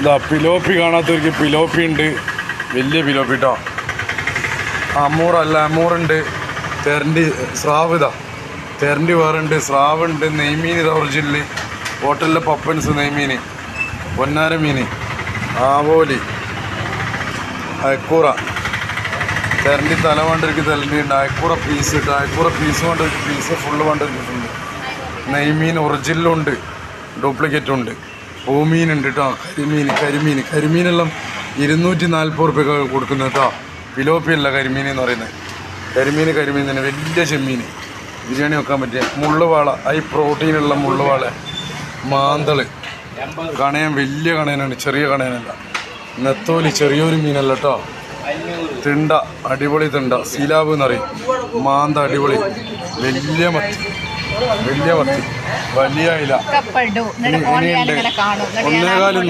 ഇതാ പിലോപ്പി കാണാത്തവർക്ക് പിലോപ്പി ഉണ്ട്, വലിയ പിലോപ്പി കേട്ടോ. അമൂറല്ല, അമൂറുണ്ട്. തെരണ്ടി സ്രാവ്, ഇതാ തെരണ്ടി വേറുണ്ട്, സ്രാവുണ്ട്. നെയ്മീൻ ഇതാ ഒറിജിനല്, ഹോട്ടലിലെ പപ്പൻസ് നെയ്മീൻ, പൊന്നാര മീൻ, ആവോലി, അയക്കൂറ, തെരണ്ടി തല വേണ്ടവർക്ക് തെരണ്ടി ഉണ്ട്. അയക്കൂറ പീസ് കിട്ടും, അയക്കൂറ പീസ് വേണ്ടവർക്ക് പീസ്, ഫുള്ള് വേണ്ടവർക്കുണ്ട്. നെയ്മീൻ ഒറിജിനലുണ്ട്, ഡ്യൂപ്ലിക്കേറ്റും ഉണ്ട്. പൂമീനുണ്ട് കേട്ടോ, കരിമീനെല്ലാം 240 റുപ്യ കൊടുക്കുന്നത് കേട്ടോ. പിലോപ്പിയല്ല കരിമീൻ എന്ന് പറയുന്നത്. കരിമീൻ തന്നെ, വലിയ ചെമ്മീൻ, ബിരിയാണി വെക്കാൻ പറ്റിയ. മുള്ളുവാള, ഹൈ പ്രോട്ടീനുള്ള മുള്ളുവാള. മാന്തള്, കണയൻ, വലിയ കണയനാണ്, ചെറിയ കണയനല്ല. നെത്തോലി, ചെറിയൊരു മീനല്ല കേട്ടോ. തിണ്ട, അടിപൊളി തിണ്ട, സീലാബ് എന്നറിയും. മാന്ത അടിപൊളി, വലിയ മത്തി, വലിയ അയില. ഇനിയുണ്ട് 1.25